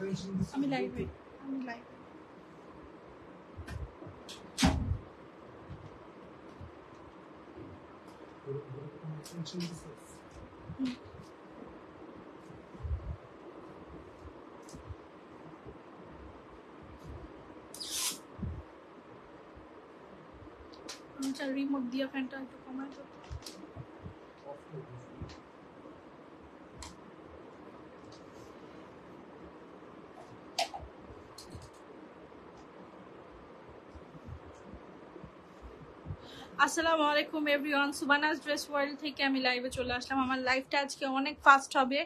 আমি লাইভে রিমোট দিয়ে ফ্যানটা একটু কমাই দাও। আসসালামু আলাইকুম এভরিওয়ান, সুবানাস ড্রেস ওয়ার্ল্ড থেকে আমি লাইভে চলে আসলাম। আমার লাইভটা আজকে অনেক ফাস্ট হবে,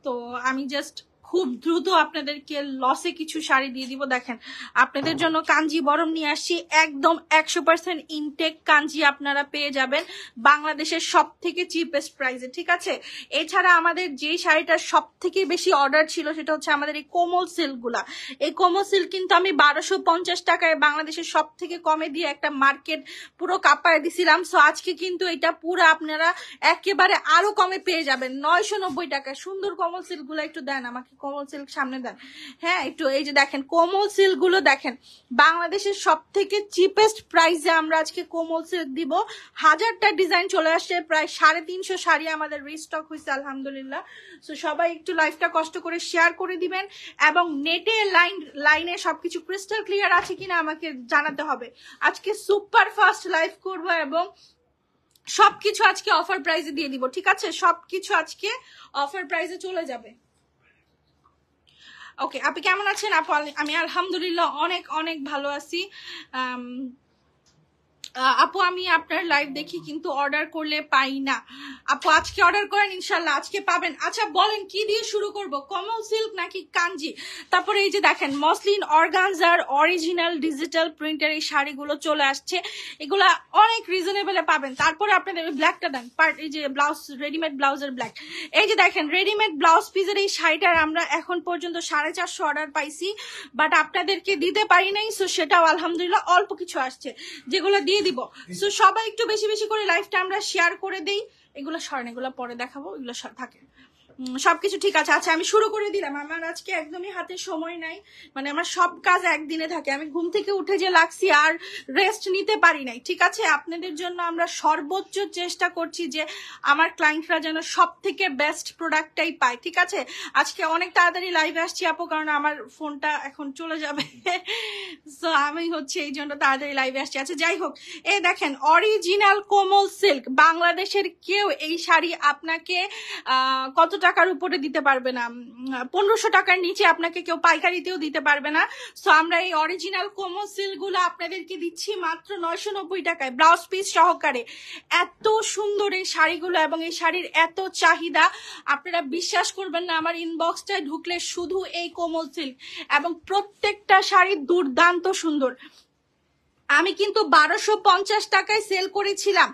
তো আমি জাস্ট খুব দ্রুত আপনাদেরকে লসে কিছু শাড়ি দিয়ে দিব। দেখেন, আপনাদের জন্য কাঞ্জিবরম নিয়ে আসছি, একদম 100% ইনটেক কাঞ্জি আপনারা পেয়ে যাবেন বাংলাদেশের সব থেকে চিপেস্ট প্রাইসে, ঠিক আছে। এছাড়া আমাদের যেই শাড়িটার সব থেকে বেশি অর্ডার ছিল সেটা হচ্ছে আমাদের এই কোমল সিল্কগুলা। এই কোমল সিল্ক কিন্তু আমি 1250 টাকায় বাংলাদেশের সব থেকে কমে দিয়ে একটা মার্কেট পুরো কাপায় দিছিলাম। সো আজকে কিন্তু এটা পুরো আপনারা একেবারে আরো কমে পেয়ে যাবেন 990 টাকায়। সুন্দর কোমল সিল্ক গুলো একটু দেন আমাকে, কোমল সিল্ক সামনে দেন। হ্যাঁ, একটু এই যে দেখেন কোমল সিল্ক গুলো দেখেন, বাংলাদেশের সব থেকে চিপেস্ট প্রাইসে আমরা আজকে কোমল সিল্ক দিব। 1000টা ডিজাইন চলে আসছে, প্রায় 350 শাড়ি আমাদের রিস্টক হয়েছে আলহামদুলিল্লাহ। সো সবাই একটু লাইভটা কষ্ট করে শেয়ার করে দিবেন এবং নেটে লাইনে সবকিছু ক্রিস্টাল ক্লিয়ার আছে কিনা আমাকে জানাতে হবে। আজকে সুপার ফাস্ট লাইভ করবো এবং সবকিছু আজকে অফার প্রাইসে দিয়ে দিব, ঠিক আছে। সবকিছু আজকে অফার প্রাইসে চলে যাবে। ওকে, আপনি কেমন আছেন আপু? আমি আলহামদুলিল্লাহ অনেক অনেক ভালো আছি। আপু আমি আপনার লাইভ দেখি কিন্তু অর্ডার করলে পাই না। আপু আজকে অর্ডার করেন, ইনশাল্লাহ আজকে পাবেন। আচ্ছা বলেন কি দিয়ে শুরু করব, কমল সিল্ক নাকি কাঞ্জি? তারপরে এই যে দেখেন মসলিন অর্গানজার অরিজিনাল ডিজিটাল প্রিন্টের এই শাড়িগুলো চলে আসছে, এগুলা অনেক রিজনেবলে পাবেন। তারপরে আপনাদের ব্ল্যাকটা দেন, এই যে ব্লাউজ, রেডিমেড ব্লাউজের ব্ল্যাক। এই যে দেখেন রেডিমেড ব্লাউজ পিসের এই শাড়িটার আমরা এখন পর্যন্ত 450 অর্ডার পাইছি, বাট আপনাদেরকে দিতে পারি নাই। সো সেটাও আলহামদুলিল্লাহ অল্প কিছু আসছে যেগুলো দিয়ে দিব। সো সবাই একটু বেশি বেশি করে লাইভটা আমরা শেয়ার করে দেই। এগুলো সরেন, এগুলো পরে দেখাবো, এগুলো থাকে সবকিছু ঠিক আছে। আচ্ছা আমি শুরু করে দিলাম। আমার আজকে একদমই হাতে সময় নাই, মানে আমার সব কাজ একদিনে থাকে। আমি ঘুম থেকে উঠে যে লাগছি আর রেস্ট নিতে পারি নাই, ঠিক আছে। আপনাদের জন্য আমরা সর্বোচ্চ চেষ্টা করছি যে আমার ক্লায়েন্টরা যেন সব থেকে বেস্ট প্রোডাক্টটাই পায়, ঠিক আছে। আজকে অনেক তাড়াতাড়ি লাইভে আসছি আপু, কারণ আমার ফোনটা এখন চলে যাবে। সো আমি হচ্ছে এই জন্য তাড়াতাড়ি লাইভে আসছি। আচ্ছা যাই হোক, এই দেখেন অরিজিনাল কোমল সিল্ক, বাংলাদেশের কেউ এই শাড়ি আপনাকে কত টাকার উপরে দিতে পারবে না, 1500 টাকার নিচে আপনাকে কেউ পাইকারিতেও দিতে পারবে না। সো আমরা এই অরিজিনাল কোমল সিল্ক গুলো আপনাদেরকে দিচ্ছি মাত্র 990 টাকায়, ব্লাউজ পিস সহকারে। এত সুন্দর এই শাড়িগুলো এবং এই শাড়ির এত চাহিদা, আপনারা বিশ্বাস করবেন না। আমার ইনবক্সটায় ঢুকলে শুধু এই কোমল সিল্ক, এবং প্রত্যেকটা শাড়ি দুর্দান্ত সুন্দর। আমি কিন্তু 1250 টাকায় সেল করেছিলাম,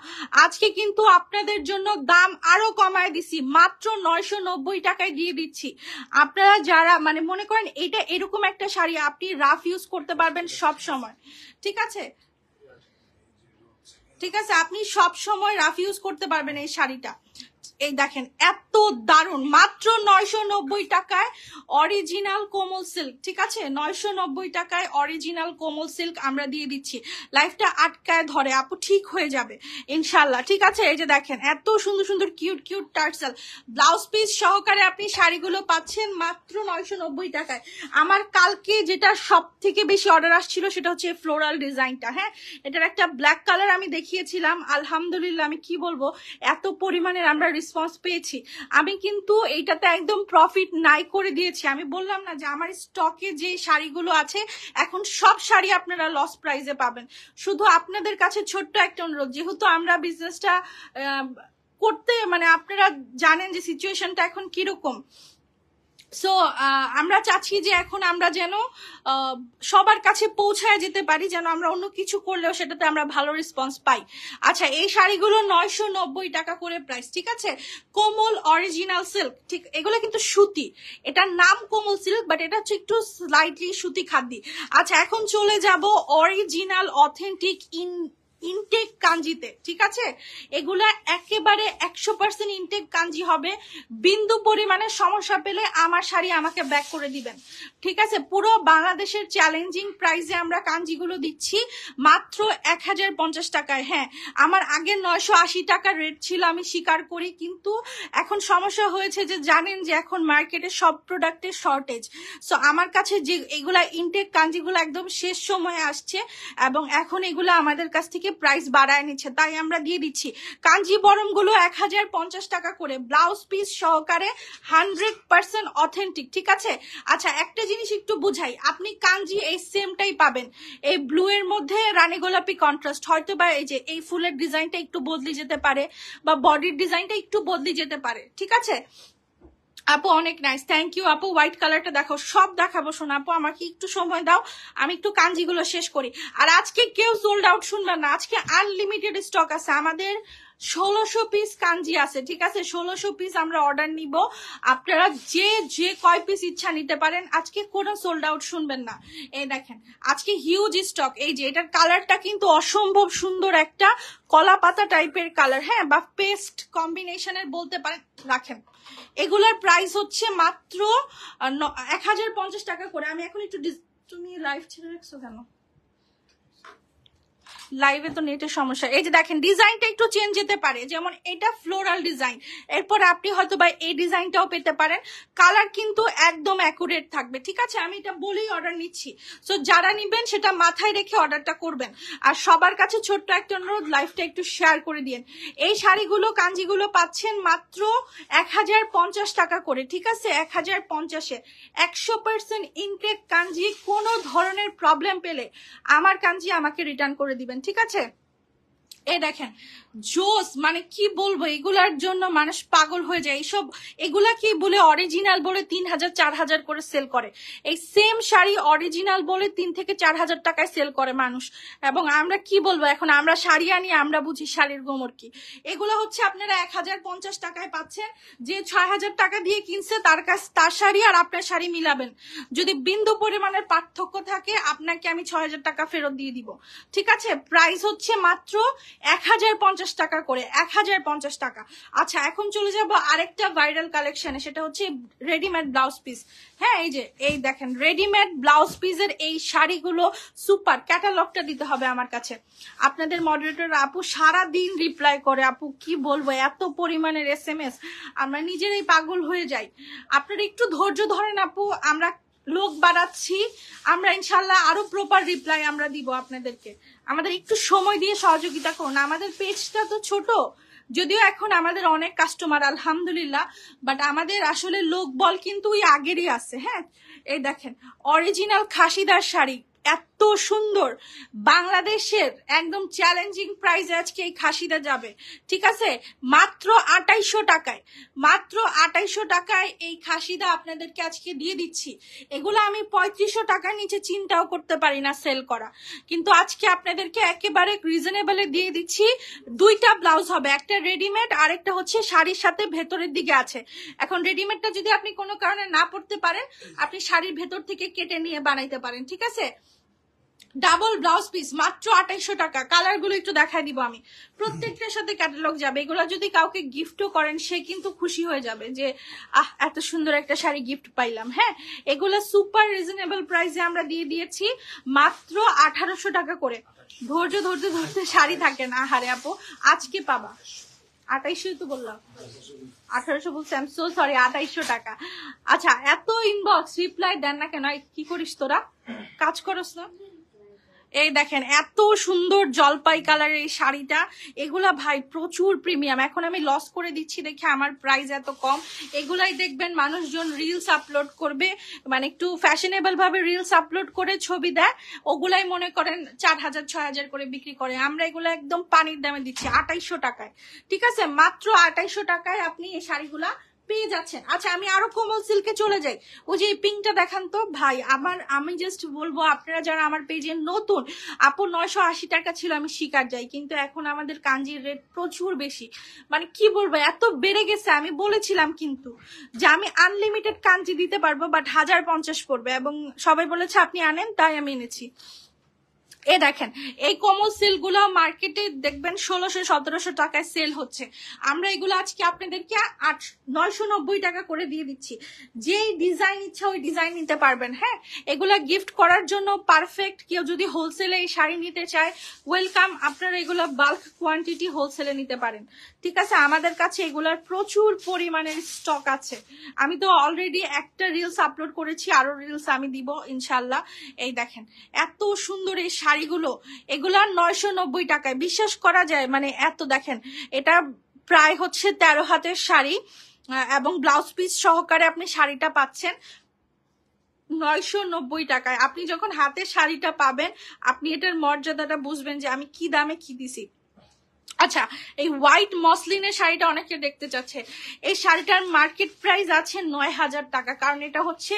আজকে কিন্তু আপনাদের জন্য দাম আরো কমায় দিছি, মাত্র 990 টাকায় দিয়ে দিচ্ছি। আপনারা যারা মানে মনে করেন এটা এরকম একটা শাড়ি আপনি রাফ ইউজ করতে পারবেন সব সময়, ঠিক আছে, ঠিক আছে, আপনি সব সময় রাফ ইউজ করতে পারবেন এই শাড়িটা। এই দেখেন এত দারুণ, মাত্র 990 টাকায় অরিজিনাল কোমল সিল্ক, ঠিক আছে। 990 টাকায় অরিজিনাল কোমল সিল্ক আমরা দিয়ে দিচ্ছি। লাইফটা আটকায় ধরে আপু, ঠিক হয়ে যাবে ইনশাল্লাহ, ঠিক আছে। এই যে দেখেন এত সুন্দর সুন্দর cute cute tassel blouse piece সহকারে আপনি শাড়িগুলো পাচ্ছেন মাত্র 990 টাকায়। আমার কালকে যেটা সব থেকে বেশি অর্ডার আসছিল সেটা হচ্ছে ফ্লোরাল ডিজাইনটা। হ্যাঁ, এটার একটা ব্ল্যাক কালার আমি দেখিয়েছিলাম, আলহামদুলিল্লাহ আমি কি বলবো, এত পরিমাণের আমরা রেসপন্স পেয়েছি। আমি কিন্তু এইটাতে একদম প্রফিট নাই করে দিয়েছি। আমি বললাম না যে আমার স্টকে যে শাড়িগুলো আছে এখন সব শাড়ি আপনারা লস প্রাইসে পাবেন। শুধু আপনাদের কাছে ছোট্ট একটা অনুরোধ, যেহেতু আমরা বিজনেসটা করতে মানে আপনারা জানেন যে সিচুয়েশনটা এখন কিরকম। সো আমরা চাচ্ছি যে এখন আমরা যেন সবার কাছে পৌঁছায় যেতে পারি, যেন আমরা অন্য কিছু করলেও সেটাতে আমরা ভালো রেসপন্স পাই। আচ্ছা এই শাড়িগুলো 990 টাকা করে প্রাইস, ঠিক আছে। কোমল অরিজিনাল সিল্ক, ঠিক, এগুলো কিন্তু সুতি, এটার নাম কোমল সিল্ক বাট এটা হচ্ছে একটু স্লাইটলি সুতি খাদ্যি। আচ্ছা এখন চলে যাব অরিজিনাল অথেন্টিক ইনটেক কাঞ্জিতে, ঠিক আছে? এগুলা একেবারে 100% ইনটেক কাঞ্জি হবে। বিন্দু পরিমাণে সমস্যা পেলে আমার শাড়ি আমাকে ব্যাক করে দিবেন, ঠিক আছে? পুরো বাংলাদেশের চ্যালেঞ্জিং প্রাইসে আমরা কাঞ্জিগুলো দিচ্ছি মাত্র 1050 টাকায়। হ্যাঁ, আমার আগে 980 টাকার রেট ছিল, আমি স্বীকার করি, কিন্তু এখন সমস্যা হয়েছে যে জানেন যে এখন মার্কেটে সব প্রোডাক্টের শর্টেজ। সো আমার কাছে যে এগুলা ইনটেক কাঞ্জিগুলো একদম শেষ সময়ে আসছে এবং এখন এগুলো আমাদের কাছ থেকে প্রাইস বাড়ায় নিচ্ছে, তাই আমরা দিয়ে দিচ্ছি। কাঞ্জি বরমগুলো 1050 টাকা করে, ব্লাউজ পিস সহকারে 100% অথেন্টিক, ঠিক আছে? আচ্ছা, একটা জিনিস একটু বুঝাই, আপনি কাঞ্জি এই সেমটাই পাবেন এই ব্লু এর মধ্যে রানী গোলাপি কন্ট্রাস্ট, হয়তো বা এই যে এই ফুলের ডিজাইনটা একটু বদলে যেতে পারে বা বডির ডিজাইনটা একটু বদলে যেতে পারে, ঠিক আছে? আপু অনেক নাইস, থ্যাংক ইউ আপু। হোয়াইট কালারটা দেখো, সব দেখাবো শোনা আপু, আমাকে একটু সময় দাও, আমি একটু কাঞ্জিগুলো শেষ করি। আর আজকে কেউ সোল্ড আউট শুনবেন না, আজকে আনলিমিটেড স্টক আছে আমাদের। 1600 পিস কাঞ্জি আছে, ঠিক আছে? 1600 পিস আমরা অর্ডার নিব, আপনারা যে যে কয় পিস ইচ্ছা নিতে পারেন, আজকে কোনো সোল্ড আউট শুনবেন না। এই দেখেন আজকে হিউজ স্টক। এই যে এটার কালারটা কিন্তু অসম্ভব সুন্দর, একটা কলা পাতা টাইপের কালার, হ্যাঁ, বা পেস্ট কম্বিনেশনের বলতে পারেন। রাখেন, এগুলার প্রাইস হচ্ছে মাত্র 1050 টাকা করে। আমি এখন একটু তুমি লাইভ ছেড়ে রাখছো কেন? লাইভে তো নেটের সমস্যা। এই যে দেখেন ডিজাইনটা একটু চেঞ্জ যেতে পারে, যেমন এটা ফ্লোরাল ডিজাইন, এরপর আপনি হয়তো বা এই ডিজাইনটাও পেতে পারেন। কালার কিন্তু একদম অ্যাকুরেট থাকবে, ঠিক আছে? আমি এটা বলেই অর্ডার নিচ্ছি, সো যারা নিবেন সেটা মাথায় রেখে অর্ডারটা করবেন। আর সবার কাছে ছোট্ট একটা অনুরোধ, লাইভটা একটু শেয়ার করে দিন। এই শাড়িগুলো কাঞ্জিগুলো পাচ্ছেন মাত্র 1050 টাকা করে, ঠিক আছে? 1050-এ 100% ইনটেক কাঞ্জি। কোনো ধরনের প্রবলেম পেলে আমার কাঞ্জি আমাকে রিটার্ন করে দিবেন, ঠিক আছে? এই দেখেন জোস, মানে কি বলবো, এগুলার জন্য মানুষ পাগল হয়ে যায়। এইসব এগুলা কি বলে অরিজিনাল বলে 3000 4000 করে সেল করে, এই সেম শাড়ি অরিজিনাল বলে 3 থেকে 4000 টাকায় সেল করে মানুষ। এবং আমরা কি বলবো, এখন আমরা শাড়ি আনি, আমরা বুঝি শাড়ির গোমর কি। এগুলো হচ্ছে আপনারা 1050 টাকায় পাচ্ছেন। যে 6000 টাকা দিয়ে কিনছে তার শাড়ি আর আপনার শাড়ি মিলাবেন, যদি বিন্দু পরিমাণের পার্থক্য থাকে আপনাকে আমি 6000 টাকা ফেরত দিয়ে দিব, ঠিক আছে? প্রাইস হচ্ছে মাত্র 1050 টাকা করে, 1050 টাকা। আচ্ছা, এখন চলে যাব আরেকটা ভাইরাল কালেকশনে, সেটা হচ্ছে রেডিমেড ব্লাউজ পিস। হ্যাঁ, এই যে এই দেখেন রেডিমেড ব্লাউজ পিসের এই শাড়িগুলো সুপার। ক্যাটালগটা দিতে হবে আমার কাছে। আপনাদের মডারেটর আপু সারা দিন রিপ্লাই করে, আপু কি বলবো, এত পরিমাণের SMS, আমরা নিজেরাই পাগল হয়ে যাই। আপনারা একটু ধৈর্য ধরেন আপু, আমরা লোক বাড়াচ্ছি, আমরা ইনশাল্লাহ আরো প্রপার রিপ্লাই আমরা দিব আপনাদেরকে। আমাদের একটু সময় দিয়ে সহযোগিতা করুন। আমাদের পেজটা তো ছোট, যদিও এখন আমাদের অনেক কাস্টমার আলহামদুলিল্লাহ, বাট আমাদের আসলে লোক বল কিন্তু ওই আগেরই আছে। হ্যাঁ, এই দেখেন অরিজিনাল খাসিদার শাড়ি, এত সুন্দর, বাংলাদেশের একদম চ্যালেঞ্জিং প্রাইসে আজকে এই খাসিদা যাবে, ঠিক আছে? মাত্র 2800 টাকায়, মাত্র 2800 টাকায় এই খাসিদা আপনাদেরকে আজকে দিয়ে দিচ্ছি। এগুলো আমি 3500 টাকার নিচে চিন্তাও করতে পারি না সেল করা, কিন্তু আজকে আপনাদেরকে একেবারে রিজনেবলে দিয়ে দিচ্ছি। দুইটা ব্লাউজ হবে, একটা রেডিমেড আর একটা হচ্ছে শাড়ির সাথে ভেতরের দিকে আছে। এখন রেডিমেডটা যদি আপনি কোনো কারণে না পড়তে পারেন, আপনি শাড়ির ভেতর থেকে কেটে নিয়ে বানাইতে পারেন, ঠিক আছে? ডাবল ব্লাউজ পিস মাত্র 2800 টাকা। কালার গুলো একটু দেখাই দিব আমি, প্রত্যেকটার সাথে ক্যাটালগ যাবে। এগুলো যদি কাউকে গিফটও করেন সে কিন্তু খুশি হয়ে যাবে যে এত সুন্দর একটা শাড়ি গিফট পাইলাম। হ্যাঁ, এগুলো সুপার রিজনেবল প্রাইসে আমরা দিয়ে দিয়েছি মাত্র 1800 টাকা করে। ধৈর্য ধরতে ধরতে শাড়ি থাকে না, হারে আপু আজকে পাবা। 2800 তো বললাম, 1800 বলছি, আই এম সো সরি, 2800 টাকা। আচ্ছা, এত ইনবক্স রিপ্লাই দেন না কেন? কি করিস তোরা, কাজ করস না? এই দেখেন এত সুন্দর জলপাই কালারের এই শাড়িটা, এগুলা ভাই প্রচুর প্রিমিয়াম। এখন আমি লস করে দিচ্ছি দেখে আমার প্রাইস এত কম। এগুলাই দেখবেন মানুষজন রিলস আপলোড করবে, মানে একটু ফ্যাশনেবল ভাবে রিলস আপলোড করে ছবি দেয়, ওগুলাই মনে করেন 4000 6000 করে বিক্রি করে। আমরা এগুলো একদম পানির দামে দিচ্ছি 2800 টাকায়, ঠিক আছে? মাত্র 2800 টাকায় আপনি এই শাড়িগুলা পেয়ে যাচ্ছেন। আচ্ছা, আমি আরো কোমল সিল্কে চলে যাই। ওই যে পিঙ্কটা দেখান তো ভাই। আমি জাস্ট বলবো, আপনারা যারা আমার পেজে নতুন, আপু 980 টাকা ছিল, আমি স্বীকার যাই, কিন্তু এখন আমাদের কাঞ্জির রেট প্রচুর বেশি। মানে কি বলবো, এত বেড়ে গেছে। আমি বলেছিলাম কিন্তু যে আমি আনলিমিটেড কাঞ্জি দিতে পারবো, বাট 1050 পড়বে, এবং সবাই বলেছে আপনি আনেন, তাই আমি এনেছি। এ দেখেন এই কোমল সিল্ক গুলো মার্কেটে দেখবেন 1600-1700 টাকায় সেল হচ্ছে, আমরা এগুলো আজকে আপনাদেরকে 990 টাকা করে দিয়ে দিচ্ছি। যেই ডিজাইন ইচ্ছা ওই ডিজাইন নিতে পারবেন। হ্যাঁ, এগুলা গিফট করার জন্য পারফেক্ট। কেউ যদি হোলসেলে এই শাড়ি নিতে চায় ওয়েলকাম, আপনারা এগুলো বাল্ক কোয়ান্টিটি হোলসেলে নিতে পারেন। ঠিক আছে, আমাদের কাছে এগুলার প্রচুর পরিমাণের স্টক আছে। আমি তো অলরেডি একটা রিলস আপলোড করেছি, আরো রিলস আমি দিব ইনশাল্লাহ। এই দেখেন এত সুন্দর এই শাড়িগুলো, এগুলা 990 টাকায়, বিশ্বাস করা যায়? মানে এত দেখেন, এটা প্রায় হচ্ছে 13 হাতের শাড়ি এবং ব্লাউজ পিস সহকারে আপনি শাড়িটা পাচ্ছেন 990 টাকায়। আপনি যখন হাতে শাড়িটা পাবেন আপনি এটার মর্যাদাটা বুঝবেন যে আমি কি দামে কি দিছি। আচ্ছা, এই হোয়াইট মসলিনের শাড়িটা অনেকে দেখতে চাচ্ছে। এই শাড়িটার মার্কেট প্রাইস আছে 9000 টাকা, কারণ এটা হচ্ছে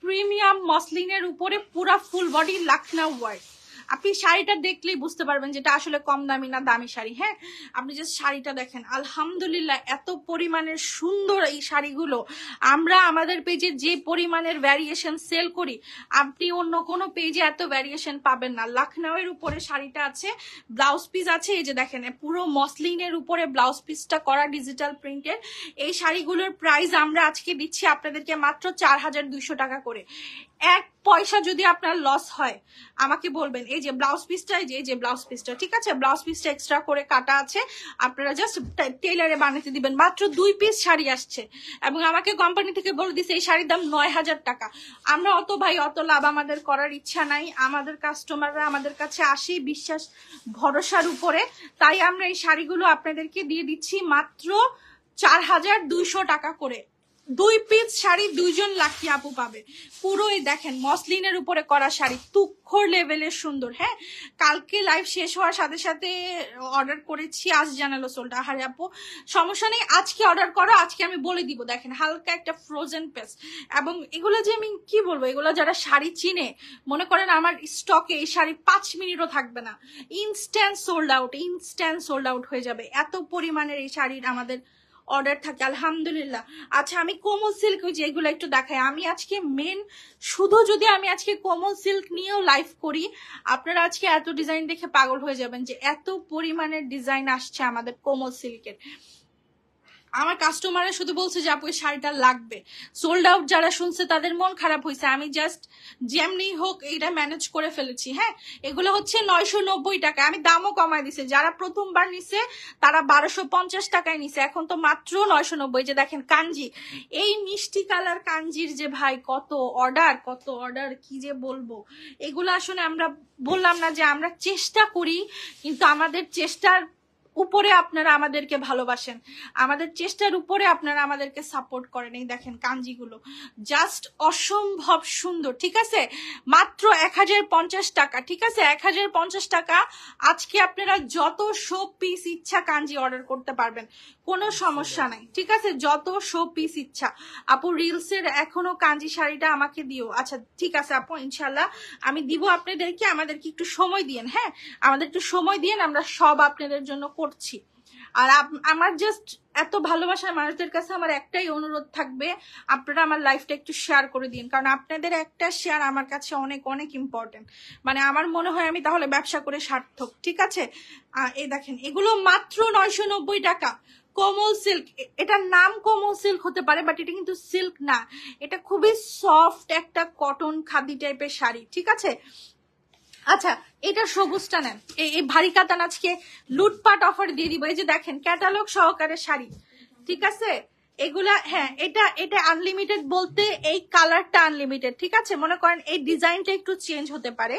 প্রিমিয়াম মসলিনের উপরে পুরা ফুল বডি লাখনৌ ওয়ার্ক। আপনি শাড়িটা দেখলেই বুঝতে পারবেন যেটা আসলে কম দামি না দামি শাড়ি। হ্যাঁ, আপনি যে শাড়িটা দেখেন, আলহামদুলিল্লাহ এত পরিমাণের সুন্দর এই শাড়িগুলো। আমরা আমাদের পেজে যে পরিমাণের ভ্যারিয়েশন সেল করি আপনি অন্য কোনো পেজে এত ভ্যারিয়েশন পাবেন না। লখনউয়ের উপরে শাড়িটা আছে, ব্লাউজ পিস আছে, এই যে দেখেন পুরো মসলিনের উপরে ব্লাউজ পিসটা করা ডিজিটাল প্রিন্টের। এই শাড়িগুলোর প্রাইস আমরা আজকে দিচ্ছি আপনাদেরকে মাত্র 4200 টাকা করে। এক পয়সা যদি আপনার লস হয় আমাকে বলবেন। এই যে ব্লাউজ পিসটা, এই যে ব্লাউজ পিসটা, ঠিক আছে, ব্লাউজ পিসটা এক্সট্রা করে কাটা আছে, আপনারা জাস্ট টেইলারে বানাতে দিবেন। মাত্র 2 পিস শাড়ি আসছে এবং আমাকে কোম্পানি থেকে বলে দিছে এই শাড়ির দাম 9000 টাকা। আমরা অত ভাই অত লাভ আমাদের করার ইচ্ছা নাই। আমাদের কাস্টমাররা আমাদের কাছে আসে বিশ্বাস ভরসার উপরে, তাই আমরা এই শাড়িগুলো আপনাদেরকে দিয়ে দিচ্ছি মাত্র 4200 টাকা করে। 2 পিস শাড়ি 2 জন লাকি আপু পাবে। পুরোই দেখেন মসলিনের উপরে করা শাড়ি, তুক্ষর লেভেলের সুন্দর। হ্যাঁ, কালকে লাইভ শেষ হওয়ার সাথে সাথে অর্ডার করেছি, আজ জানালো সোল্ড। আহারে আপু সমস্যা নেই, আজকে অর্ডার করো, আজকে আমি বলে দিব। দেখেন হালকা একটা ফ্রোজেন পেস্ট, এবং এগুলো যে আমি কি বলবো, এগুলো যারা শাড়ি চিনে মনে করেন আমার স্টকে এই শাড়ি 5 মিনিটও থাকবে না, ইনস্ট্যান্ট সোল্ড আউট হয়ে যাবে। এত পরিমাণের এই শাড়ির আমাদের অর্ডার থাকে আলহামদুলিল্লাহ। আচ্ছা, আমি কোমল সিল্ক ওই যে এগুলো একটু দেখাই। আমি আজকে শুধু যদি আমি আজকে কোমল সিল্ক নিয়েও লাইভ করি আপনারা আজকে এত ডিজাইন দেখে পাগল হয়ে যাবেন যে এত পরিমাণের ডিজাইন আসছে আমাদের কোমল সিল্কের। আমার কাস্টমাররা শুধু বলছে যে আপু এই শাড়িটা লাগবে। সোল্ড আউট যারা শুনছে তাদের মন খারাপ হয়েছে, আমি জাস্ট যেমনি হোক এইটা ম্যানেজ করে ফেলেছি। হ্যাঁ, এগুলো হচ্ছে 990 টাকা, আমি দামও কমায় দিছি। যারা প্রথমবার নিছে তারা 1250 টাকায় নিছে, এখন তো মাত্র 990। যে দেখেন কাঞ্জি, এই মিষ্টি কালার কাঞ্জির যে ভাই কত অর্ডার কি যে বলবো। এগুলো আসলে আমরা বললাম না যে আমরা চেষ্টা করি, কিন্তু আমাদের চেষ্টার উপরে আপনারা আমাদেরকে ভালোবাসেন, আমাদের চেষ্টার উপরে আপনারা আমাদেরকে সাপোর্ট করেন। এই দেখেন কাঞ্জিগুলো জাস্ট অসম্ভব সুন্দর। ঠিক আছে, মাত্র 1050 টাকা। ঠিক আছে, 1050 টাকা। আজকে আপনারা যত শো পিস ইচ্ছা কাঞ্জি অর্ডার করতে পারবেন, কোনো সমস্যা নাই। ঠিক আছে, যত শো পিস ইচ্ছা। আপু রিলসের এখনো কাঞ্জি শাড়িটা আমাকে দিও। আচ্ছা ঠিক আছে আপু, ইনশাল্লাহ আমি দিব আপনাদেরকে, আমাদেরকে একটু সময় দিয়েন। হ্যাঁ, আমাদের একটু সময় দিয়েন, আমরা সব আপনাদের জন্য করছি। আর আমার জাস্ট এত ভালোবাসার মানুষদের কাছে আমার একটাই অনুরোধ থাকবে, আপনারা আমার লাইফটা একটু শেয়ার করে দিন, কারণ আপনাদের একটা শেয়ার আমার কাছে অনেক অনেক ইম্পর্টেন্ট। মানে আমার মনে হয় আমি তাহলে ব্যবসা করে সার্থক। ঠিক আছে, এই দেখেন এগুলো মাত্র 990 টাকা। কোমল সিল্ক, এটার নাম কোমল সিল্ক হতে পারে বাট এটা কিন্তু সিল্ক না, এটা খুবই সফট একটা কটন খাদি টাইপের শাড়ি। ঠিক আছে, আচ্ছা এটা সবুজটা নেন, এই ভারী কাতান আজকে লুটপাট অফার দিয়ে দিব। এই যে দেখেন ক্যাটালগ সহকারে শাড়ি। ঠিক আছে, এগুলা হ্যাঁ এটা আনলিমিটেড বলতে এই কালারটা আনলিমিটেড। ঠিক আছে, মনে করেন এই ডিজাইনটা একটু চেঞ্জ হতে পারে,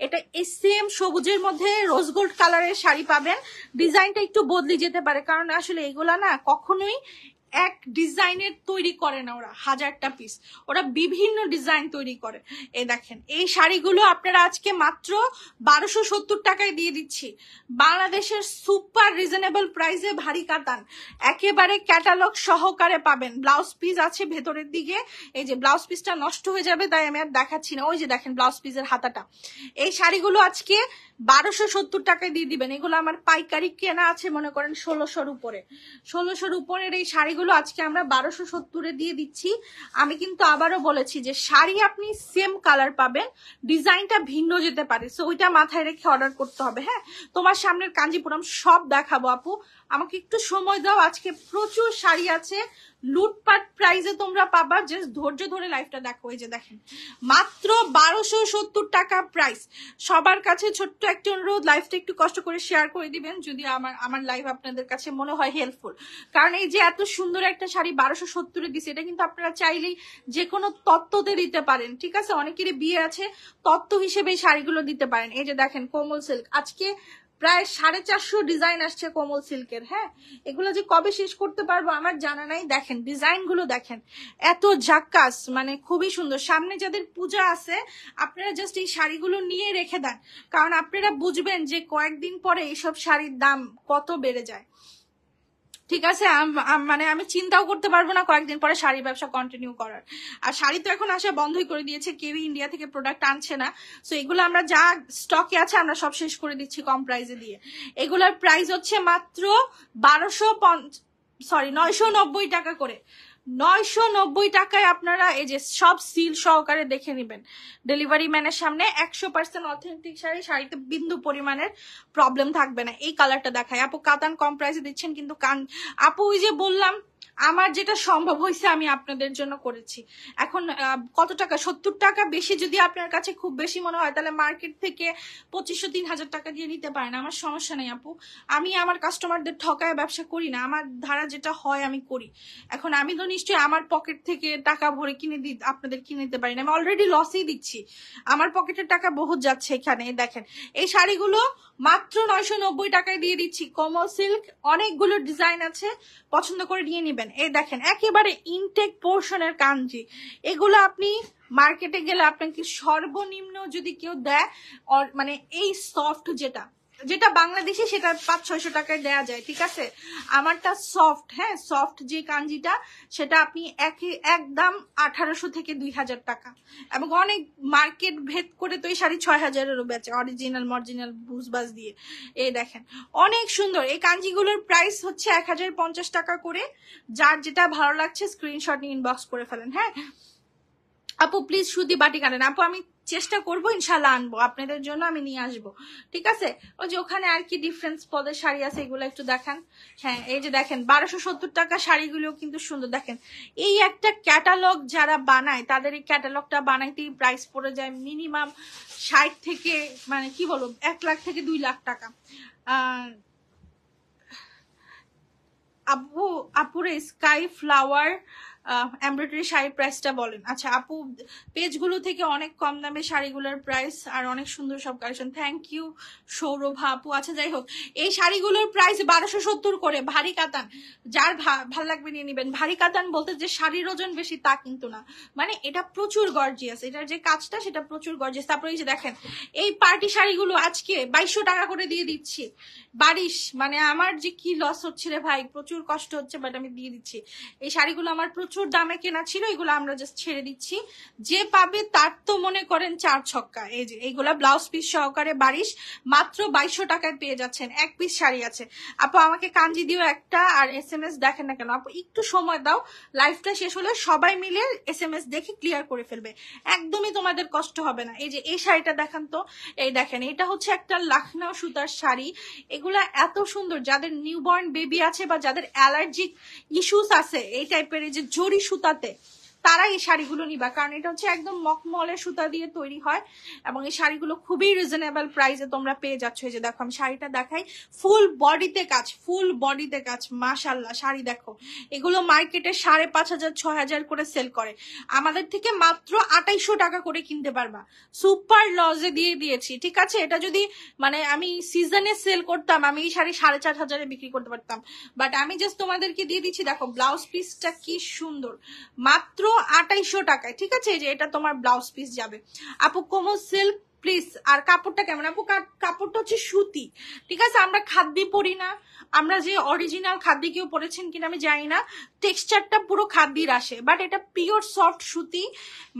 এটা এই সেম সবুজের মধ্যে রোজ গোল্ড কালারের শাড়ি পাবেন, ডিজাইনটা একটু বদলে যেতে পারে, কারণ আসলে এগুলা না কখনোই এক ডিজাইনের তৈরি করে না, ওরা হাজারটা পিস, ওরা বিভিন্ন ডিজাইন তৈরি করে। এই দেখেন এই শাড়িগুলো আপনারা আজকে মাত্র 1270 টাকায় দিয়ে দিচ্ছি, বাংলাদেশের সুপার রিজনেবল প্রাইসে ভারী কাতান একেবারে ক্যাটালগ সহকারে পাবেন। ব্লাউজ পিস আছে ভেতরের দিকে, এই যে ব্লাউজ পিসটা নষ্ট হয়ে যাবে তাই আমি আর দেখাচ্ছি না। ওই যে দেখেন ব্লাউজ পিসের হাতাটা। এই শাড়িগুলো আজকে 1270 টাকায় দিয়ে দিবেন। এগুলো আমার পাইকারি কেনা আছে মনে করেন 1600-র উপরে, 1600-র উপরের এই শাড়িগুলো আজকে আমরা 1270-এ দিয়ে দিচ্ছি। আমি কিন্তু আবারও বলেছি যে শাড়ি আপনি সেম কালার পাবেন, ডিজাইনটা ভিন্ন যেতে পারে, সো ওইটা মাথায় রেখে অর্ডার করতে হবে। হ্যাঁ, তোমার সামনের কাঞ্জিপুরম সব দেখাবো আপু, আমাকে একটু সময় দাও। আজকে প্রচুর শাড়ি আছে, লুটপাট প্রাইসে তোমরা পাবা, জাস্ট ধৈর্য ধরে লাইফটা দেখো। এই যে দেখেন মাত্র 1270 টাকা প্রাইস। সবার কাছে ছোট্ট একটা অনুরোধ, লাইফটা একটু কষ্ট করে শেয়ার করে দিবেন যদি আমার লাইভ আপনাদের কাছে মনে হয় হেল্পফুল। কারণ এই যে এত সুন্দর একটা শাড়ি 1270-এ দিছে, এটা কিন্তু আপনারা চাইলেই যে কোনো তত্ত্বতে দিতে পারেন। ঠিক আছে, অনেকেরই বিয়ে আছে, তত্ত্ব হিসেবে এই শাড়িগুলো দিতে পারেন। এই যে দেখেন কোমল সিল্ক, আজকে প্রায় 450 ডিজাইন আসছে কোমল সিল্কের। হ্যাঁ, এগুলো যে কবে শেষ করতে পারবো আমার জানা নাই। দেখেন ডিজাইন গুলো দেখেন, এত জাক্কাস, মানে খুবই সুন্দর। সামনে যাদের পূজা আছে আপনারা জাস্ট এই শাড়িগুলো নিয়ে রেখে দেন, কারণ আপনারা বুঝবেন যে কয়েকদিন পরে এইসব শাড়ির দাম কত বেড়ে যায়। ঠিক আছে, মানে আমি চিন্তাও করতে পারবো না কয়েকদিন পরে শাড়ি ব্যবসা কন্টিনিউ করার। আর শাড়ি তো এখন আসা বন্ধই করে দিয়েছে, কেউই ইন্ডিয়া থেকে প্রোডাক্ট আনছে না। সো এগুলো আমরা যা স্টকে আছে আমরা সব শেষ করে দিচ্ছি কম প্রাইসে দিয়ে। এগুলোর প্রাইস হচ্ছে মাত্র 990 টাকা করে। 990 টাকায় আপনারা এই যে সব সিল সহকারে দেখে নেবেন ডেলিভারি ম্যানের সামনে। 100% অথেন্টিক শাড়ি, শাড়িতে বিন্দু পরিমাণের প্রবলেম থাকবে না। এই কালারটা দেখায় আপু, কাতান কম প্রাইসে দিচ্ছেন কিন্তু আপু ওই যে বললাম আমার যেটা সম্ভব হয়েছে আমি আপনাদের জন্য করেছি। এখন কত টাকা, 70 টাকা বেশি যদি আপনার কাছে খুব বেশি মনে হয় তাহলে মার্কেট থেকে 2500-3000 টাকা দিয়ে নিতে পারেন, আমার সমস্যা নেই আপু। আমি আমার কাস্টমারদের ঠকায় ব্যবসা করি না, আমার ধারা যেটা হয় আমি করি। এখন আমি তো নিশ্চয়ই আমার পকেট থেকে টাকা ভরে কিনে দিই, আপনাদের কিনে দিতে পারি না, আমি অলরেডি লসেই দিচ্ছি, আমার পকেটের টাকা বহুত যাচ্ছে এখানে। দেখেন এই শাড়িগুলো মাত্র 990 টাকায় দিয়ে দিচ্ছি, কোমল সিল্ক, অনেকগুলো ডিজাইন আছে, পছন্দ করে নিয়ে নিবেন। এই দেখেন একেবারে ইনটেক পোর্শনের কাঞ্জি, এগুলো আপনি মার্কেটে গেলে আপনাকে সর্বনিম্ন যদি কেউ দেয়, মানে এই সফট যেটা বাংলাদেশি সেটা 500-600 টাকায় দেয়া যায়। ঠিক আছে, আমারটা সফট, হ্যাঁ সফট যে কাঞ্জিটা সেটা আপনি একদম 1800 থেকে 2000 টাকা, এবং অনেক মার্কেট ভেদ করে তো এই শাড়ি 6000-এরও বেচে অরিজিনাল বুজবাজ দিয়ে। এই দেখেন অনেক সুন্দর এই কাঞ্জিগুলোর প্রাইস হচ্ছে 1050 টাকা করে। যার যেটা ভালো লাগছে স্ক্রিনশট নিয়ে ইনবক্স করে ফেলেন। হ্যাঁ আপু প্লিজ সুতি বাটি কাটেন। আপু আমি চেষ্টা করবো, ইনশাল্লাহ আনবো আপনাদের জন্য, আমি নিয়ে আসবো। ঠিক আছে, ওই যে ওখানে আর কি ডিফারেন্স পদের শাড়ি আছে এগুলো একটু দেখান। হ্যাঁ এই যে দেখেন 1270 টাকা শাড়িগুলো কিন্তু সুন্দর। দেখেন এই একটা ক্যাটালগ যারা বানায় তাদের এই ক্যাটালগটা বানাইতেই প্রাইস পড়ে যায় মিনিমাম 60 থেকে, মানে কি বলবো, 1 লাখ থেকে 2 লাখ টাকা। আপুরে স্কাই ফ্লাওয়ার এমব্রয়ডারি শাড়ির প্রাইসটা বলেন। আচ্ছা আপু পেজগুলো থেকে অনেক কম দামে শাড়িগুলোর প্রাইস আর অনেক সুন্দর সব কালেকশন, থ্যাংক ইউ সৌরভা আপু। আচ্ছা যাই হোক, এই শাড়িগুলোর প্রাইস 1270 করে, ভারী কাতান, যার ভাল লাগবে নিয়ে নেবেন। ভারী কাতান বলতে যে শাড়ির ওজন বেশি তা কিন্তু না, মানে এটা প্রচুর গর্জিয়াস, এটার যে কাজটা সেটা প্রচুর গর্জিয়াস। তারপরে এই যে দেখেন এই পার্টি শাড়িগুলো আজকে 2200 টাকা করে দিয়ে দিচ্ছি। বারিশ, মানে আমার যে কি লস হচ্ছে রে ভাই, প্রচুর কষ্ট হচ্ছে, বাট আমি দিয়ে দিচ্ছি। এই শাড়িগুলো আমার প্রচুর দামে কেনা ছিল, এগুলো আমরা জাস্ট ছেড়ে দিচ্ছি, যে পাবে তার তো মনে করেন 4 ছক্কা। এই যে এইগুলা ব্লাউজ পিস সহকারে বারিশ, মাত্র 2200 টাকায় পেয়ে যাচ্ছেন। এক পিস শাড়ি আছে। আপু আমাকে কাঞ্জি দিও একটা, আর SMS দেখেন না কেন আপু, একটু সময় দাও, লাইভটা শেষ হলে সবাই মিলে SMS দেখে ক্লিয়ার করে ফেলবে, একদমই তোমাদের কষ্ট হবে না। এই যে এই শাড়িটা দেখান তো, এই দেখেন এটা হচ্ছে একটা লাখনৌ সুতার শাড়ি, এগুলা এত সুন্দর, যাদের নিউবর্ন বেবি আছে বা যাদের অ্যালার্জিক ইস্যুস আছে এই টাইপের এই যে জরি সুতাতে, তারা এই শাড়িগুলো নিবা, কারণ এটা হচ্ছে একদম মখমলের সুতা দিয়ে তৈরি হয় এবং এই শাড়িগুলো খুবই রিজনেবল প্রাইসে তোমরা পেয়ে যাচ্ছ। এই যে দেখো আমি শাড়িটা দেখাই, ফুল বডিতে কাজ, মাশাল্লাহ শাড়ি দেখো, এগুলো মার্কেটে 5500 6000 করে সেল করে, আমাদের থেকে মাত্র 2800 টাকা করে কিনতে পারবা, সুপার লজে দিয়ে দিয়েছি। ঠিক আছে, এটা যদি মানে আমি সিজনে সেল করতাম আমি এই শাড়ি 4500 বিক্রি করতে পারতাম, বাট আমি জাস্ট তোমাদেরকে দিয়ে দিচ্ছি। দেখো ব্লাউজ পিসটা কি সুন্দর, মাত্র 2800 টাকায়। ঠিক আছে, যে এটা তোমার ব্লাউজ পিস যাবে। আপু কোমল সিল্ক প্লিজ। আর কাপড়টা কেমন আপু? কাপড়টা হচ্ছে সুতি, ঠিক আছে? আমরা খাদ্যি পরি না, আমরা যে অরিজিনাল খাদ্যি কেউ পরেছেন কিনা আমি জানি না, টেক্সচারটা পুরো খাদ্যির আসে, বাট এটা পিওর সফট সুতি,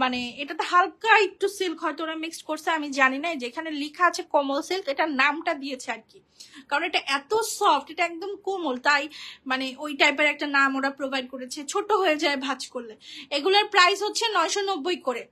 মানে এটাতে হালকা একটু সিল্ক হয়তো ওরা মিক্সড করছে, আমি জানি না। যেখানে লেখা আছে কোমল সিল্ক, এটার নামটা দিয়েছে আর কি, কারণ এটা এত সফট, এটা একদম কোমল, তাই মানে ওই টাইপের একটা নাম ওরা প্রোভাইড করেছে, ছোট হয়ে যায় ভাঁজ করলে। এগুলোর প্রাইস হচ্ছে 990 করে।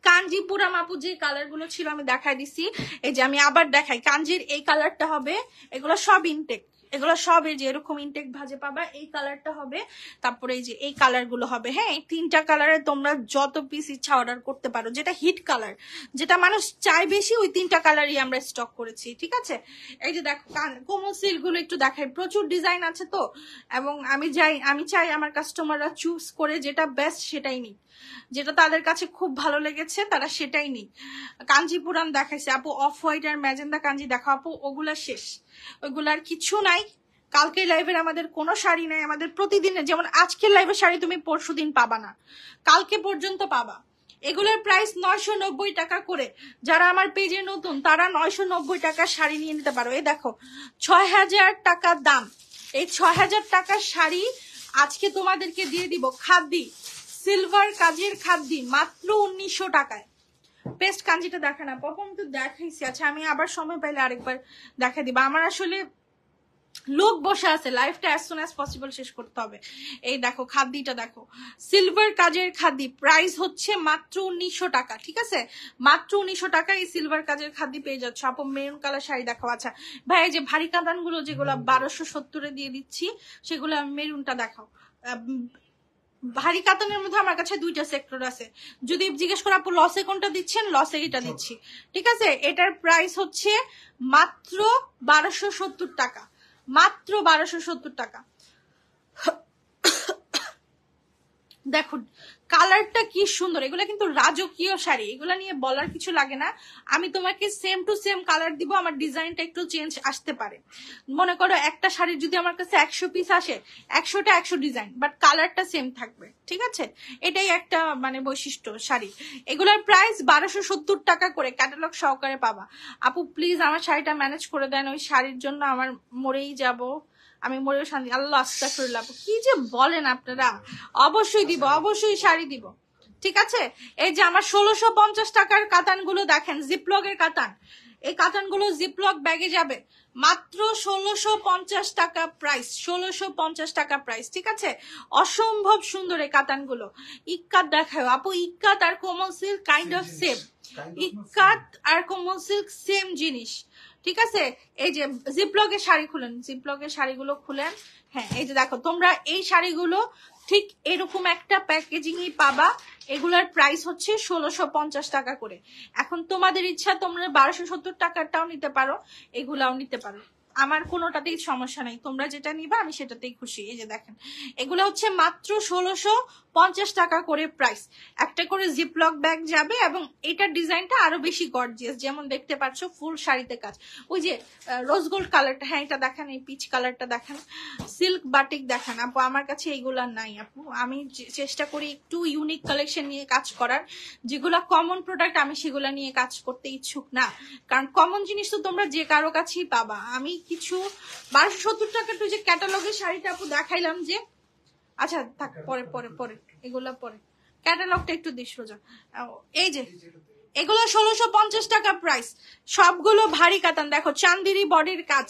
কাঞ্জিপুরাম আপু যে কালার গুলো ছিল আমি দেখাই দিছি, এই যে আমি আবার দেখাই, কাঞ্জির এই কালারটা হবে, এগুলো সব ইনটেক, এগুলো সব এই যে এরকম ইনটেক ভাজে পাবা, এই কালারটা হবে, তারপরে এই যে এই কালার গুলো হবে। হ্যাঁ, এই 3টা কালারে তোমরা যত পিস ইচ্ছা অর্ডার করতে পারো, যেটা হিট কালার, যেটা মানুষ চাই বেশি, ওই 3টা কালারই আমরা স্টক করেছি, ঠিক আছে? এই যে দেখো কোমল সিল্ক গুলো একটু দেখাই, প্রচুর ডিজাইন আছে তো, এবং আমি চাই আমার কাস্টমাররা চুজ করে যেটা বেস্ট সেটাই নিক, যেটা তাদের কাছে খুব ভালো লেগেছে তারা সেটাই নিক। কাঞ্জিপুরাম দেখাইছে আপু, অফ হোয়াইট আর ম্যাজেন্ডা কাঞ্জি দেখো আপু, ওগুলা শেষ, ওইগুলার কিছু নাই। কালকে লাইভের আমাদের কোনো শাড়ি নাই, আমাদের প্রতিদিনের, যেমন আজকের লাইভের শাড়ি তুমি পরশুদিন পাবা না, কালকে পর্যন্ত পাবা। এগুলোর প্রাইস 990 টাকা করে। যারা আমার পেজে নতুন তারা 990 টাকার শাড়ি নিয়ে নিতে পারো। এই দেখো 6000 টাকার দাম, এই 6000 টাকার শাড়ি আজকে তোমাদেরকে দিয়ে দিব খাদ্যি, সিলভার কাজের খাদ্যি, মাত্র 1900 টাকায়। পেস্ট কাঞ্জিটা দেখা না পাবো, আমি তো দেখাইছি। আচ্ছা আমি আবার সময় পাইলে আরেকবার দেখা দিব, আমার আসলে লোক বসে আছে, লাইফটা অ্যাজ সুন অ্যাজ পসিবল শেষ করতে হবে। এই দেখো খাদ্যিটা দেখো, সিলভার কাজের খাদ্যি, প্রাইস হচ্ছে মাত্র 1900 টাকা, ঠিক আছে? মাত্র 1900 টাকা এই সিলভার কাজের খাদ্যি পেয়ে যাচ্ছ। আপু মেরুন কালার শাড়ি দেখো। আচ্ছা ভাই, এই যে ভারী কাঁদান গুলো যেগুলো 1270 দিয়ে দিচ্ছি, সেগুলো মেরুনটা দেখাও। ভারী কাতানের মধ্যে আমার কাছে 2টা সেক্টর আছে, যদি জিজ্ঞেস করো আপু লসে কোনটা দিচ্ছেন, লসে এটা দিচ্ছি, ঠিক আছে? এটার প্রাইস হচ্ছে মাত্র 1270 টাকা, মাত্র 1270 টাকা। দেখুন কালারটা কি সুন্দর, এগুলা কিন্তু রাজকীয় শাড়ি, এগুলা নিয়ে বলার কিছু লাগে না। আমি তোমাকে সেম টু সেম কালার দিব, আমার ডিজাইনটা একটু চেঞ্জ আসতে পারে। মনে করো একটা শাড়ির যদি আমার কাছে 100 পিস আসে, 100টা 100 ডিজাইন, বাট কালারটা সেম থাকবে, ঠিক আছে? এটাই একটা মানে বৈশিষ্ট্য শাড়ি। এগুলোর প্রাইস 1270 টাকা করে, ক্যাটালগ সহকারে পাবা। আপু প্লিজ আমার শাড়িটা ম্যানেজ করে দেন, ওই শাড়ির জন্য আমার মরেই যাব, আমি মরেও শান্তি। আল্লাহ আস্তাগফিরুল্লাহ, কি যে বলেন আপনারা। অবশ্যই দিব, অবশ্যই শাড়ি দিব, ঠিক আছে? এই যে আমার 1650 টাকার কাতান গুলো দেখেন, জিপলকের কাতান, এই কাতান গুলো জিপলক ব্যাগে যাবে, মাত্র 1650 টাকা প্রাইস, 1650 টাকা প্রাইস, ঠিক আছে? অসম্ভব সুন্দর এই কাতান গুলো। ইক্কাত দেখাও আপু, ইক্কাত আর কোমল silk kind of same, ikat আর কোমল সিল্ক সেম জিনিস, ঠিক আছে? এই যে জিপলকের শাড়ি খুলেন, জিপলকের শাড়িগুলো খুলেন। হ্যাঁ এই যে দেখো তোমরা এই শাড়িগুলো ঠিক এরকম একটা প্যাকেজিংই পাবা, এগুলার প্রাইস হচ্ছে 1650 টাকা করে। এখন তোমাদের ইচ্ছা, তোমরা 1270 টাকারটাও নিতে পারো, এগুলাও নিতে পারো, আমার কোনোটাতেই সমস্যা নাই, তোমরা যেটা নিবা আমি সেটাতেই খুশি। এই যে দেখেন এগুলো হচ্ছে মাত্র 1650 টাকা করে প্রাইস, একটা করে জিপলক ব্যাগ যাবে, এবং এটার ডিজাইনটা আরো বেশি গর্জিয়াস, যেমন দেখতে পাচ্ছ ফুল শাড়িতে কাজ। ওই যে রোজ গোল্ড কালারটা, হ্যাঁ এটা দেখেন, এই পিচ কালারটা দেখেন, সিল্ক বাটিক দেখেন। আপু আমার কাছে এইগুলা নাই আপু, আমি চেষ্টা করি একটু ইউনিক কালেকশন নিয়ে কাজ করার, যেগুলা কমন প্রোডাক্ট আমি সেগুলা নিয়ে কাজ করতে ইচ্ছুক না, কারণ কমন জিনিস তো তোমরা যে কারো কাছেই পাবা। আমি কিছু 1270 টাকার যে ক্যাটালগের শাড়িটা আপু দেখাইলাম যে, আচ্ছা থাক পরে পরে পরে, এগুলা পরে, ক্যাটালগটা একটু দিস রোজা। এই যে এগুলো 1650 টাকা প্রাইস, সবগুলো ভারী কাতান, দেখো চান্দেরি বডির কাজ,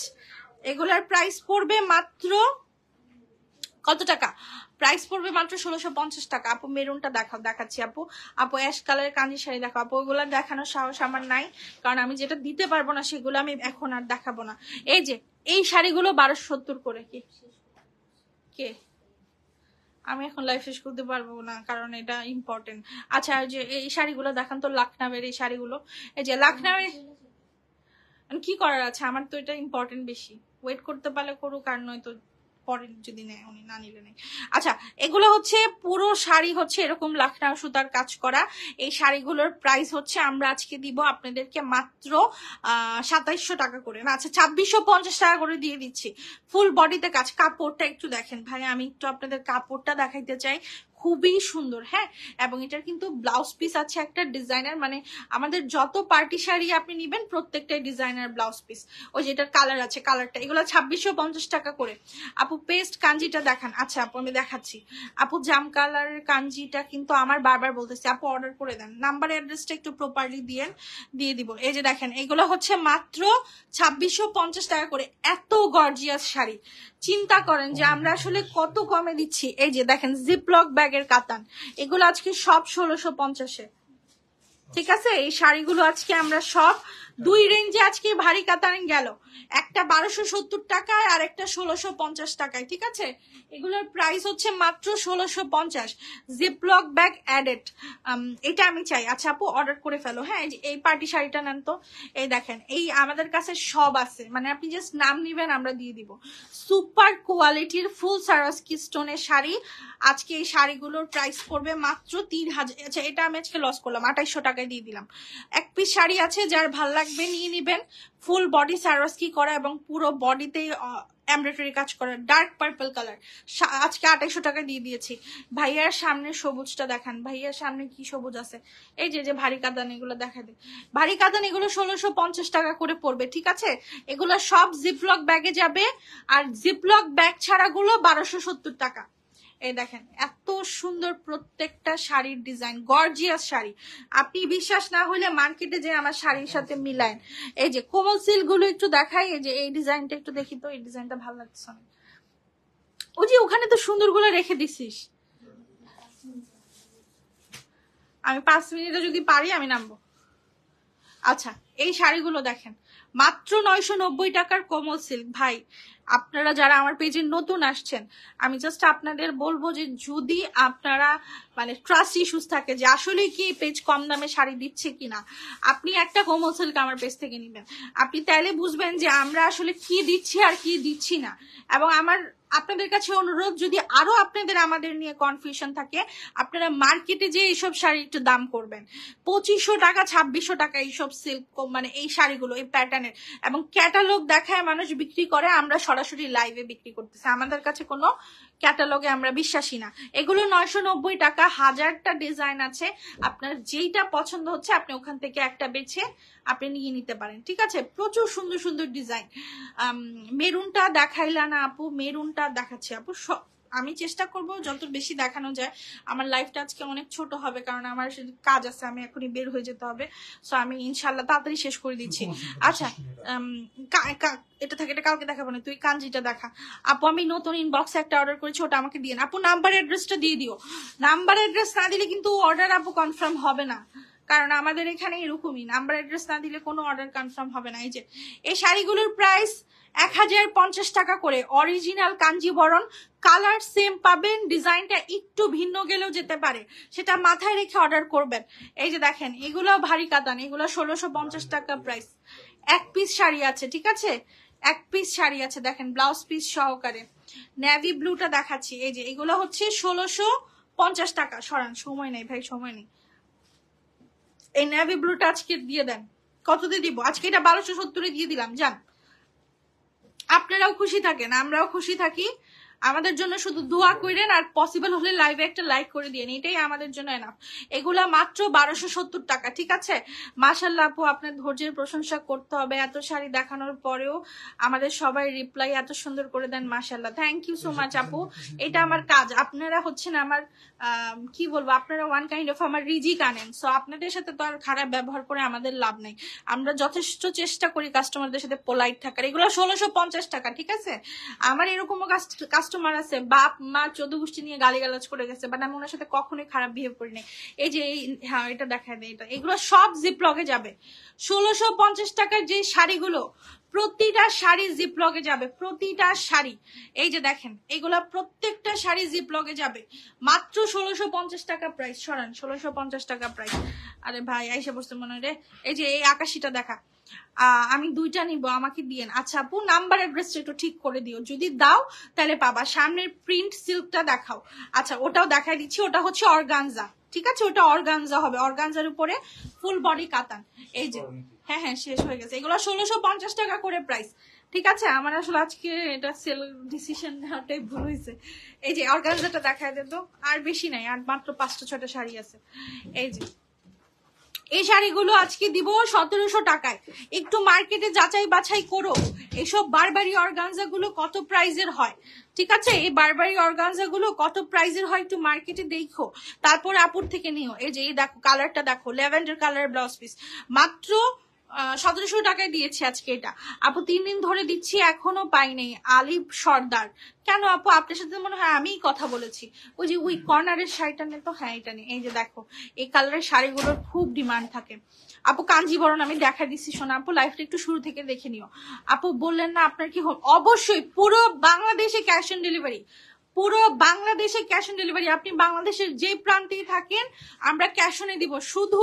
এগুলার প্রাইস পড়বে মাত্র কত টাকা? প্রাইস পড়বে মাত্র 1650 টাকা। আপু মেরুনটা দেখাচ্ছি আপু, আপু অ্যাশ কালারের কাঞ্জি শাড়ি দেখো। আপু ওগুলা দেখানোর সাহস আমার নাই, কারণ আমি যেটা দিতে পারবো না সেগুলো আমি এখন আর দেখাবো না। এই যে এই শাড়িগুলো 1270 করে। কি কে আমি এখন লাইফ শেষ করতে পারবো না, কারণ এটা ইম্পর্টেন্ট। আচ্ছা যে এই শাড়িগুলো দেখান তো, লাখনৌয়ের এই শাড়িগুলো, এই যে লাখনৌয়ের কি করার আছে, আমার তো এটা ইম্পর্টেন্ট বেশি, ওয়েট করতে পারলে করুক, আর নয় তো পরে যদি নেয়, উনি না নিলে নেই। আচ্ছা এগুলো হচ্ছে পুরো শাড়ি হচ্ছে এরকম লাখনৌ সুতার কাজ করা, এই শাড়িগুলোর প্রাইস হচ্ছে আমরা আজকে দিব আপনাদেরকে মাত্র 2700 টাকা করে, না আচ্ছা 2650 টাকা করে দিয়ে দিচ্ছি। ফুল বডিতে কাজ, কাপড়টা একটু দেখেন ভাই, আমি একটু আপনাদের কাপড়টা দেখাইতে চাই, খুবই সুন্দর। হ্যাঁ, এবং এটার কিন্তু ব্লাউজ পিস আছে একটা ডিজাইনার, মানে আমাদের যত পার্টি শাড়ি আপনি নিবেন প্রত্যেকটাই ডিজাইনার ব্লাউজ পিস। ওই যেটার কালার আছে, কালারটা এগুলো 2650 টাকা করে। আপু পেস্ট কাঞ্জিটা দেখান। আচ্ছা আপু আমি দেখাচ্ছি। আপু জাম কালারের কাঞ্জিটা কিন্তু আমার বারবার বলতেছি আপু অর্ডার করে দেন, নাম্বার অ্যাড্রেসটা একটু প্রপারলি দিয়ে দিব। এই যে দেখেন এগুলো হচ্ছে মাত্র 2650 টাকা করে। এত গর্জিয়াস শাড়ি, চিন্তা করেন যে আমরা আসলে কত কমে দিচ্ছি। এই যে দেখেন জিপলক ব্যাগের কাতান, এগুলো আজকে সব 1650-এ। ঠিক আছে, এই শাড়িগুলো আজকে আমরা সব দুই রেঞ্জে আজকে ভারী কাতান গেল, একটা 1270 টাকায় আর একটা 1650 টাকায়। ঠিক আছে, এগুলোর প্রাইস হচ্ছে মাত্র 1650। জিপলক ব্যাগ অ্যাডেড, এটা আমি চাই। আচ্ছা আপু অর্ডার করে ফেলো। হ্যাঁ, এই পার্টি শাড়িটা নেন তো। এই দেখেন এই আমাদের কাছে সব আছে, মানে আপনি জাস্ট নাম নিবেন আমরা দিয়ে দিব। সুপার কোয়ালিটির ফুল সারাস্কি স্টোনের শাড়ি। আজকে এই শাড়িগুলোর প্রাইস পড়বে মাত্র 3000। আচ্ছা এটা আমি আজকে লস করলাম, 2800 টাকায় দিয়ে দিলাম। এক পিস শাড়ি আছে, যার ভাল লাগবে নিয়ে নিবেন। ফুল বডি সারাস্কি করা এবং পুরো বডিতে এমব্রয়ডারি কাজ করা, ডার্ক পার্পল কালার, আজকে 2800 টাকা দিয়ে দিয়েছি। ভাইয়ার সামনে সবুজটা দেখান, ভাইয়ার সামনে কি সবুজ আছে। এই যে ভারী কাদান, এগুলো দেখা দে, ভারী কাদান এগুলো 1650 টাকা করে পড়বে। ঠিক আছে, এগুলো সব জিপলক ব্যাগে যাবে, আর জিপলক ব্যাগ ছাড়াগুলো 1270 টাকা। এই দেখেন এত সুন্দর প্রত্যেকটা শাড়ির ডিজাইন, গর্জিয়াস শাড়ি। আপনি বিশ্বাস না হলে মার্কেটে যে আমার শাড়ির সাথে মিলায়েন। এই যে কোমল সিল্ক গুলো একটু দেখাই, এই যে এই ডিজাইনটা একটু দেখি তো, এই ডিজাইনটা ভালো লাগছে অনেক। ওই যে ওখানে তো সুন্দর গুলো রেখে দিছিস, আমি 5 মিনিটে যদি পারি আমি নামবো। আচ্ছা এই শাড়িগুলো দেখেন মাত্র 990 টাকার কোমল সিল্ক। ভাই আপনারা যারা আমার পেজে নতুন আসছেন, আমি জাস্ট আপনাদের বলবো যে যদি আপনারা মানে ট্রাস্ট ইস্যুস থাকে যে আসলে কি পেজ কম দামে শাড়ি দিচ্ছে কিনা, আপনি একটা কোমল সিল্ক আমার পেজ থেকে নেবেন। আপনি তাইলে বুঝবেন যে আমরা আসলে কি দিচ্ছি আর কি দিচ্ছি না। এবং আমার আপনাদের কাছে অনুরোধ, যদি আরো আপনাদের আমাদের নিয়ে কনফিউশন থাকে, আপনারা মার্কেটে যে এইসব শাড়ি একটু দাম করবেন। 2500 টাকা 2600 টাকা এইসব সিল্ক, মানে এই শাড়িগুলো এই প্যাটার্নের, এবং ক্যাটালগ দেখায় মানুষ বিক্রি করে, আমরা সরাসরি লাইভে বিক্রি করতেছি। আমাদের কাছে কোনো ক্যাটালগে আমরা বিশ্বাসী না। এগুলো 990 টাকা, 1000টা ডিজাইন আছে, আপনার যেইটা পছন্দ হচ্ছে আপনি ওখান থেকে একটা বেছে আপনি নিয়ে নিতে পারেন। ঠিক আছে, প্রচুর সুন্দর সুন্দর ডিজাইন। মেরুনটা দেখাইলা না আপু, মেরুনটা দেখাচ্ছি আপু। আমি চেষ্টা করব যত বেশি দেখানো যায়। আমার লাইফটা আজকে অনেক ছোট হবে, কারণ আমার কাজ আছে, আমি এখনই বের হয়ে যেতে হবে। সো আমি ইনশাল্লাহ তাড়াতাড়ি শেষ করে দিচ্ছি। আচ্ছা এটা থাকে, এটা কালকে দেখাবো না, তুই কাঞ্জিটা দেখা। আপু আমি নতুন ইনবক্সে একটা অর্ডার করেছি, ওটা আমাকে দিয়ে আপু নাম্বার অ্যাড্রেসটা দিয়ে দিও। নাম্বার অ্যাড্রেস না দিলে কিন্তু অর্ডার আপু কনফার্ম হবে না, কারণ আমাদের এখানে এরকমই নাম্বার অ্যাড্রেস না দিলে কোনো অর্ডার কনফার্ম হবে না। এই যে এই শাড়িগুলোর প্রাইস 1050 টাকা করে, অরিজিনাল কাঞ্জিবরণ, কালার সেম পাবেন, ডিজাইনটা একটু ভিন্ন গেলেও যেতে পারে, সেটা মাথায় রেখে অর্ডার করবেন। এই যে দেখেন এগুলো ভারী কাতান, এগুলো 1650 টাকা প্রাইস। এক পিস শাড়ি আছে, ঠিক আছে, এক পিস শাড়ি আছে, দেখেন ব্লাউজ পিস সহকারে। নেভি ব্লুটা দেখাচ্ছি, এই যে এগুলো হচ্ছে 1650 টাকা। সরান, সময় নেই ভাই, সময় নেই। এই নেভি ব্লুটা আজকে দিয়ে দেন, কত দিয়ে দিব আজকে? এটা 1270 দিয়ে দিলাম, যান। আপনারাও খুশি থাকেন, আমরাও খুশি থাকি। আমাদের জন্য শুধু দোয়া করেন, আর পসিবল হলে লাইভে একটা লাইক করে দিন, এটাই আমাদের জন্য এনাফ। এগুলা মাত্র 1270 টাকা। ঠিক আছে, মাশাআল্লাহ আপু আপনার ধৈর্যের প্রশংসা করতে হবে, এত শাড়ি দেখানোর পরেও আমাদের সবাই রিপ্লাই এত সুন্দর করে দেন, মাশাআল্লাহ, থ্যাংক ইউ সো মাচ আপু। এটা আমার কাজ, আপনারা হচ্ছেন আমার কি বলবো, আপনারা ওয়ান কাইন্ড অফ আমার রিজিক আনেন। সো আপনাদের সাথে তো আর খারাপ ব্যবহার করে আমাদের লাভ নেই, আমরা যথেষ্ট চেষ্টা করি কাস্টমারদের সাথে পোলাইট থাকার। এগুলো 1650 টাকা। ঠিক আছে, আমার এরকমও কাস্টমার আছে বাপ মা 14 গোষ্ঠী নিয়ে গালিগালাজ করে গেছে, বাট আমি ওনার সাথে কখনোই খারাপ বিহেভ করি নাই। এই যে হ্যাঁ এটা দেখায় দেয়, এটা এগুলো সব জিপলগে যাবে। 1650 টাকার যে শাড়িগুলো, প্রতিটা শাড়ি জিপলগে যাবে, প্রতিটা শাড়ি। এই যে দেখেন এগুলা প্রত্যেকটা শাড়ি জিপলগে যাবে, মাত্র 1650 টাকা প্রাইস। সরান, 1650 টাকা প্রাইস। আরে ভাই আইসা বসতে মনে রে। এই যে এই আকাশিটা দেখা, আমি দুইটা নিব, আমাকে দিয়েন। আচ্ছা আপু নাম্বার অ্যাড্রেসটা একটু ঠিক করে দিও, যদি দাও তাহলে পাবা। সামনের প্রিন্ট সিল্কটা দেখাও। আচ্ছা ওটাও দেখাই দিচ্ছি, ওটা হচ্ছে অর্গানজা। ঠিক আছে, ওটা অর্গানজা হবে, অর্গানজার উপরে ফুল বডি কাতান। এই যে হ্যাঁ হ্যাঁ শেষ হয়ে গেছে। এগুলো 1650 টাকা করে প্রাইস। ঠিক আছে, আমার আসলে আজকে এটা সেল ডিসিশন নেওয়াটাই ভুল হয়েছে। এই যে অর্গানজাটা দেখায় দে তো, আর বেশি নাই, আর মাত্র 5-6টা শাড়ি আছে। এই যে এই শাড়িগুলো আজকে দিব 1700 টাকায়। একটু মার্কেটে যাচাই বাছাই করো এসব বারবারি অর্গানজা গুলো কত প্রাইজের হয়, ঠিক আছে? এই বারবারি অর্গানজা গুলো কত প্রাইজের হয় একটু মার্কেটে দেখো, তারপর আপুর থেকে নিও। এই যে এই দেখো কালারটা দেখো, ল্যাভেন্ডার কালার ব্লাউজ পিস, মাত্র 1700 টাকায় দিয়েছি আজকে এটা। আপু 3 দিন ধরে দিচ্ছি এখনো পাই নাই। আলিফ সর্দার, কেন আপু আপনার সাথে মনে হয় আমিই কথা বলেছি। ওই যে ওই কর্নারের শাড়িটা নেই তো, হ্যাঁ এটা নেই। এই যে দেখো এই কালারের শাড়িগুলোর খুব ডিমান্ড থাকে। আপু কাঞ্জিবরণ আমি দেখা দিচ্ছি, শোনা আপু লাইফটা একটু শুরু থেকে দেখে নিও। আপু বললেন না আপনার কি অবশ্যই পুরো বাংলাদেশে ক্যাশ অন ডেলিভারি, পুরো বাংলাদেশে ক্যাশ অন ডেলিভারি। আপনি বাংলাদেশের যে প্রান্তেই থাকেন আমরা ক্যাশ অনে দিব, শুধু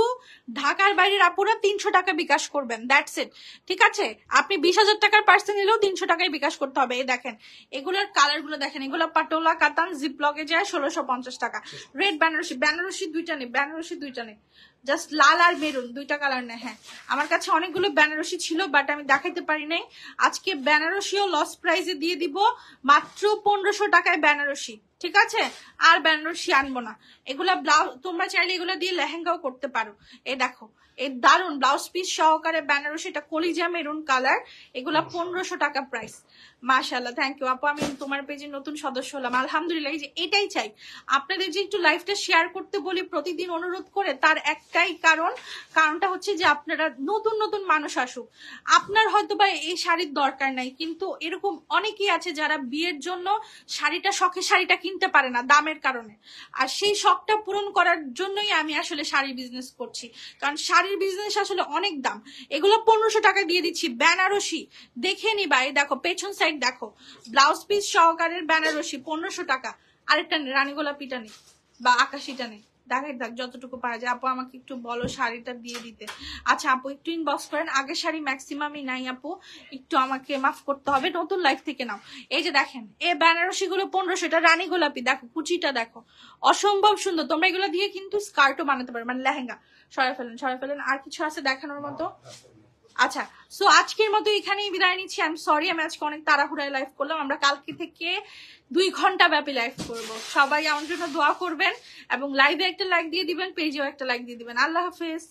ঢাকার বাইরের আপুরা 300 টাকা বিকাশ করবেন, দ্যাটস ইট, ঠিক আছে? আপনি 20,000 টাকার পার্সেল নিলেও 300 টাকায় বিকাশ করতে হবে। এই দেখেন এগুলোর কালার গুলো দেখেন, এগুলো পাটোলা কাতান জিপ লগে যায় 1650 টাকা। রেড বেনারসি, বেনারসি দুইটা নেই, বেনারসি দুইটা নেই, জাস্ট লাল আর মেরুন দুইটা কালার নেই। হ্যাঁ আমার কাছে অনেকগুলো বেনারসি ছিল বাট আমি দেখাইতে পারি নাই। আজকে বেনারসিও লস প্রাইসে দিয়ে দিব, মাত্র 1500 টাকায় বেনারসি, ঠিক আছে? আর বেনারসি আনবো না। এগুলা ব্লাউজ তোমরা চাইলে এগুলো দিয়ে লেহেঙ্গাও করতে পারো। এই দেখো এই দারুন ব্লাউজ পিস সহকারে বেনারসি, এটা কলিজা মেরুন কালার, এগুলা 1500 টাকা প্রাইস। মাশাআল্লাহ, থ্যাংক ইউ আপু, আমি তোমার পেজে নতুন সদস্য হলাম, আলহামদুলিল্লাহ। এই যে এটাই চাই আপনাদের, যে একটু লাইফটা শেয়ার করতে বলি প্রতিদিন অনুরোধ করে, তার একটাই কারণটা হচ্ছে যে আপনারা নতুন নতুন মানুষ আসুক। আপনার হয়তো বা এই শাড়ির দরকার নাই, কিন্তু এরকম অনেকেই আছে যারা বিয়ের জন্য শাড়িটা শখে শাড়িটা কিনতে পারে না দামের কারণে, আর সেই শখটা পূরণ করার জন্যই আমি আসলে শাড়ির বিজনেস করছি। কারণ শাড়ির বিজনেস আসলে অনেক দাম। এগুলো 1500 টাকা দিয়ে দিচ্ছি বেনারসি, দেখে নিবা। এই দেখো পেছন সাইড দেখো, ব্লাউজ পিস সহকারের বেনারসি 1500 টাকা। আরেকটা রানী গোলাপিটা নেই বা আকাশিটা নেই, দেখাই থাক যতটুকু পারা যায়। আপু আমাকে একটু বলো শাড়িটা দিয়ে দিতে। আচ্ছা আপু একটু ইনবক্স করেন, আগের শাড়ি ম্যাক্সিমামই নাই আপু, একটু আমাকে মাফ করতে হবে, নতুন লাইফ থেকে নাও। এই যে দেখেন এই বেনারসি গুলো 1500, এটা রানী গোলাপি, দেখো কুচিটা দেখো অসম্ভব সুন্দর। তোমরা এগুলো দিয়ে কিন্তু স্কার্টও বানাতে পারো, মানে লেহেঙ্গা। সরাই ফেলেন। আর কিছু আছে দেখানোর মতো? আচ্ছা, সো আজকের মতো এখানেই বিদায় নিচ্ছি। আমি সরি আমি আজকে অনেক তাড়াহুড়ায় লাইভ করলাম। আমরা কালকে থেকে 2 ঘন্টা ব্যাপী লাইভ করব। সবাই আমার জন্য দোয়া করবেন এবং লাইভে একটা লাইক দিয়ে দিবেন, পেজেও একটা লাইক দিয়ে দিবেন। আল্লাহ হাফেজ।